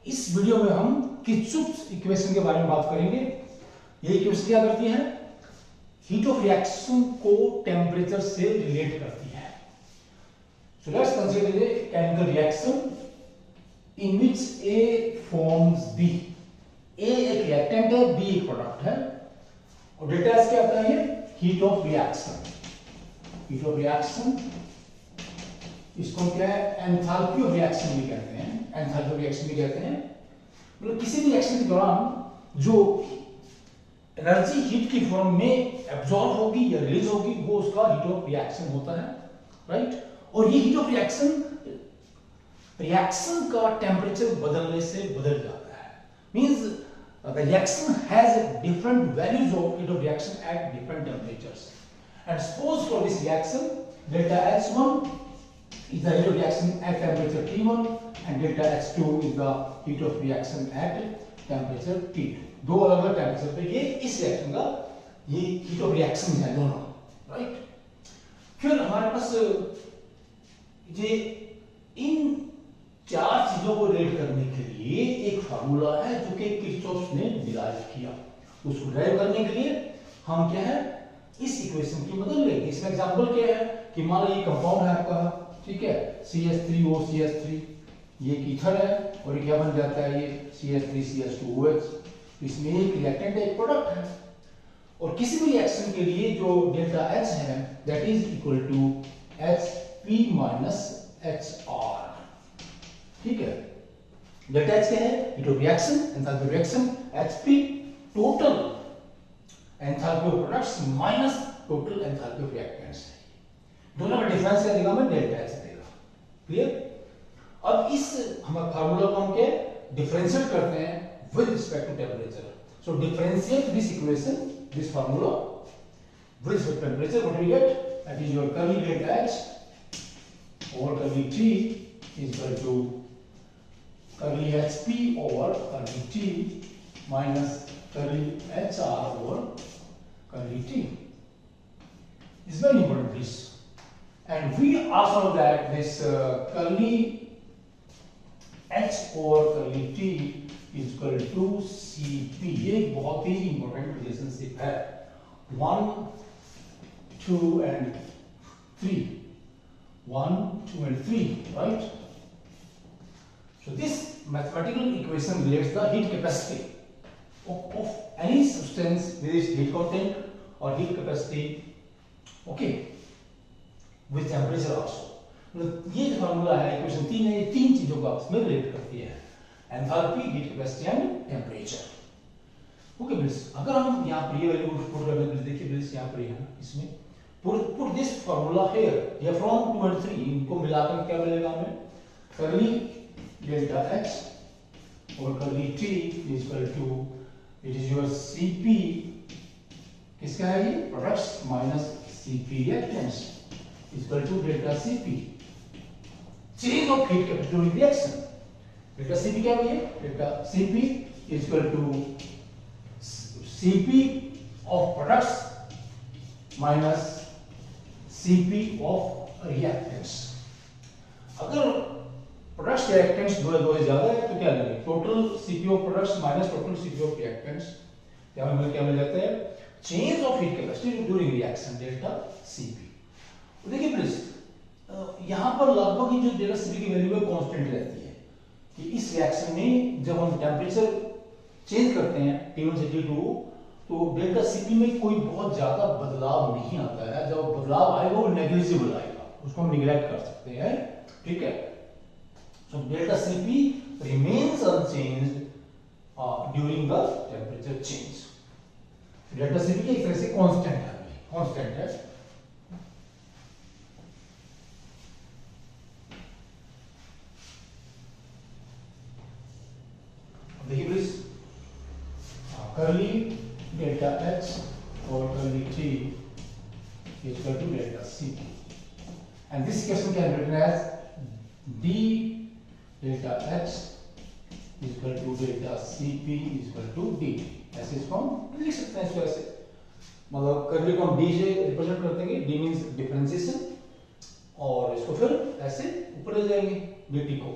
इस वीडियो में हम किरचॉफ इक्वेशन के बारे में बात करेंगे। ये इक्वेशन क्या करती है? हीट ऑफ रिएक्शन को टेम्परेचर से रिलेट करती है। So let's consider a chemical reaction in which A forms B. A एक रिएक्टेंट है, बी एक प्रोडक्ट है, और डेल्टा एस क्या होता है? Heat of reaction. Heat of reaction इसको क्या है? एंथैल्पी ऑफ रिएक्शन भी कहते हैं। एंथैल्पी ऑफ रिएक्शन भी कहते हैं मतलब किसी भी रिएक्शन के दौरान जो एनर्जी हीट की फॉर्म में एब्जॉर्ब होगी या रिलीज होगी वो उसका हीट ऑफ रिएक्शन होता है, राइट। और ये हीट ऑफ रिएक्शन का टेम्परेचर बदलने से बदल जाता है। Means the reaction has different values of heat of reaction at different temperatures. And suppose for this reaction delta H1 is the heat of reaction at temperature T1 and delta H2 is the heat of reaction at temperature T2. दो अलग अलग temperature पे ये इस reaction का ये heat of reaction है दोनों, राइट। फिर हमारे पास ये इन चार चीजों को रिलेट करने के लिए एक फार्मूला है जो कि किरचॉफ ने डिराइव किया। उसको डिराइव करने के लिए हम क्या है इस इक्वेशन की मदद लेंगे। इसमें एग्जांपल क्या है कि मान लो ये कंपाउंड है आपका, ठीक है, CH3OCH3, ये एक ईथर है और ये क्या बन जाता है? ये CH3CH2OH। इसमें एक रिएक्टेंट है, एक प्रोडक्ट है, और किसी भी रिएक्शन के लिए जो डेल्टा H है that is equal to HP minus HR, ठीक है। डेल्टा H क्या है? Heat of reaction, enthalpy of reaction, HP total enthalpy of products minus total enthalpy of reactants. दोनों का डिफरेंस क्या देगा? हमें डेल्टा H देगा। क्लियर? अब इस हमारे फार्मूला को हम क्या डिफरेंशिएट करते हैं with respect to temperature. So differentiate this equation, this formula with respect to temperature, what we get? That is your curly delta H और curly T is equal to curly HP over curly T minus curly HR over curly T. It's very important this, and we also know that this curly H over curly T is equal to CP. ये बहुत ही important relationship है। 1, 2 and 3. 1, 2 and 3, right? So this mathematical equation relates the heat capacity of any substance with its heat content or heat capacity, okay, with temperature also. मतलब ये जो formula है equation 3 है, ये तीन चीजों को आपस में रिलेट करती है, enthalpy, heat capacity and temperature. Okay please, अगर हम यहाँ पर ये वैल्यू पुट करते हैं, देखिए प्लीज यहाँ पर है इसमें put this formula here, ये from 2 and 3 इनको मिलाकर क्या मिलेगा हमें? कर्ली डेल्टा H और curly T is equal to, it is your CP, किसका है ये? Products minus CP reactants is equal to delta CP, change of heat capacity during reaction. Delta CP क्या है? Delta CP is equal to CP of products minus CP of reactants। अगर products reactants दो ज्यादा है तो क्या लेंगे? Total CP of products minus total CP of reactants, क्या मिल जाता है? Change of heat capacity during reaction delta CP। तो देखिए प्लीज यहां पर लगभग ही जो डेल्टा CP की वैल्यू है कांस्टेंट रहती है कि इस रिएक्शन में जब हम टेम्परेचर चेंज करते हैं T1 से T2 तो डेल्टा CP में कोई बहुत ज्यादा बदलाव नहीं आता है। जब बदलाव आएगा वो नेग्लिजिबल आएगा, उसको हम निग्लेक्ट कर सकते हैं, ठीक है। So delta CP remains unchanged during the temperature change. Delta CP एक तरह से कांस्टेंट है। देखिए प्लीज, कर्ली डेल्टा H और curly T is equal to delta CP, and this equation can be written as d delta H is equal to delta CP is equal to dt। ऐसे इसको हम लिख सकते हैं इस तरह से, मतलब कर्ली को हम d से रिप्रेजेंट कर देंगे, d मींस डिफरेंशिएशन, और इसको फिर ऐसे ऊपर ले जाएंगे dt को।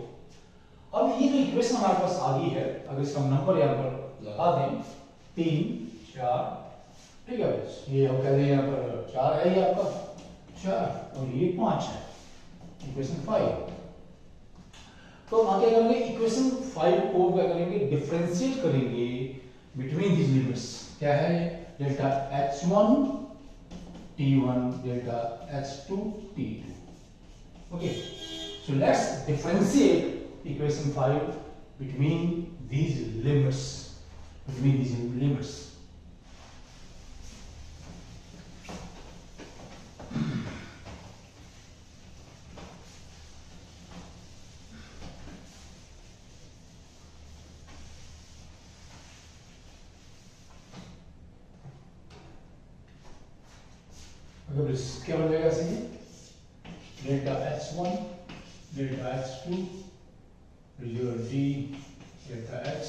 अब ये जो इक्वेशन हमारे पास आ गई है, अगर इसका नंबर यहाँ पर लगा दें 3 4, ठीक है, ये हम कह दें यहाँ पर 4 है, ये आपका 4 और ये 5 है, इक्वेशन 5। तो हम क्या करेंगे, इक्वेशन 5 को क्या करेंगे, डिफरेंशिएट करेंगे बिटवीन दीज लिमिट्स। क्या है, delta h1 t1 delta h2 t2। Okay, so let's differentiate equation 5 between these limits, between these limits। क्या बन जाएगा सही, delta h1 delta h2 your d delta h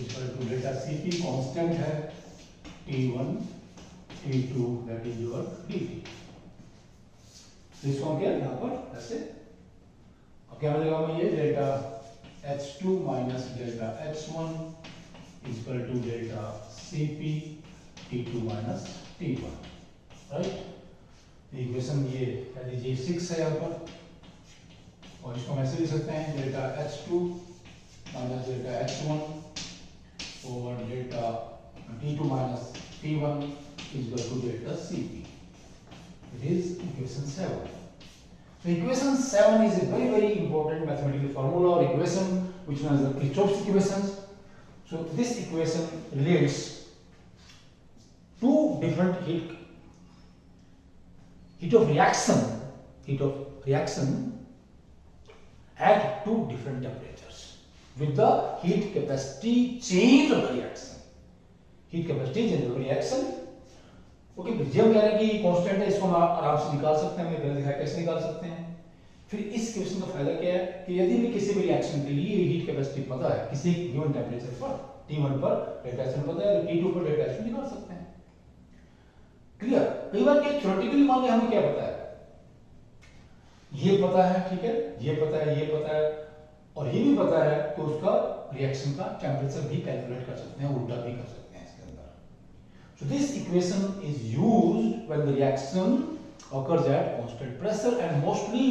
equal to delta cp constant है, t1 t2 that is your dt। इसको हम क्या यहाँ पर ऐसे, अब क्या बनेगा हमें, ये delta h2 minus delta h1 equal to delta cp t2 minus t1, right. Equation ये कह लीजिए 6 है यहाँ पर, और इसको हम ऐसे लिख सकते हैं, delta h2 minus delta h1 over delta t2 minus t1 equal to delta cp। It is equation 7। So equation 7 is a very important mathematical formula or equation which known as the Kirchhoff's equations. So this equation relates two different heat of reaction at two different temperatures with the heat capacity change of the reaction। heat capacity change of the reaction। Okay, फिर हम कह रहे हैं कि constant है, इसको हम आराम से निकाल सकते हैं, हमने पहले दिखाया कैसे निकाल सकते हैं। फिर इस क्वेश्चन का फायदा क्या है कि यदि भी किसी भी रिएक्शन के लिए हीट कैपेसिटी पता है, किसी गिवन टेंपरेचर पर T1 पर डेल्टा H1 पता है, तो T2 पर डेल्टा H2 निकाल सकते हैं। क्लियर। कई बार क्या थ्योरेटिकली मान लिया हमें क्या पता है, ये पता है, ठीक है, ये पता है, ये पता है और ये भी पता है, तो उसका रिएक्शन का टेंपरेचर भी कैलकुलेट कर सकते हैं, उल्टा भी कर सकते हैं इसके अंदर। So this equation is used when the reaction occurs at constant pressure and mostly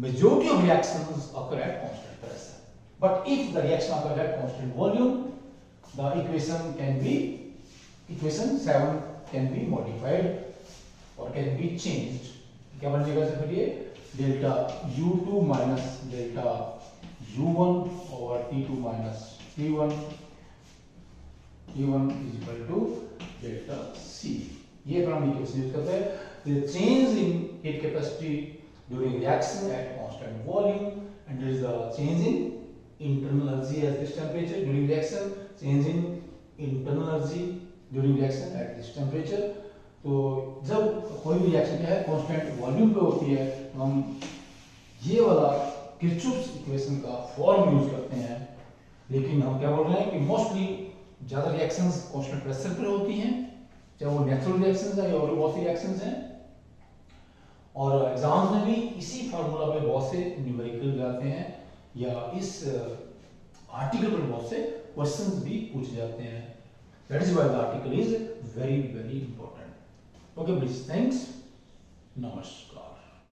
majority of reactions occur at constant pressure. But if the reaction occurs at constant volume, the equation 7 can be modified or can be changed। क्या बन जाएगा फिर ये, delta U2 minus delta U1 और T2 minus T1 is equal to delta C। ये हम equation use करते हैं, the change in heat capacity during reaction at constant volume and there is the change in internal energy at this temperature during reaction, change in internal energy during reaction at this temperature। तो जब कोई भी reaction क्या है constant volume पे होती है, तो हम ये वाला किरचॉफ्स इक्वेशन का फॉर्म यूज करते हैं। लेकिन हम क्या बोल रहे हैं कि मोस्टली ज्यादा रिएक्शंस कांस्टेंट प्रेशर पर होती हैं, चाहे वो नेचुरल रिएक्शंस हैं या और बहुत सी रिएक्शंस हैं, और एग्जाम्स में भी इसी फार्मूला पे बहुत से न्यूमेरिकल जाते हैं या इस आर्टिकल पर बहुत से क्वेश्चंस भी पूछे जाते हैं। That is why the article is very important। Okay, please, thanks, namaskar।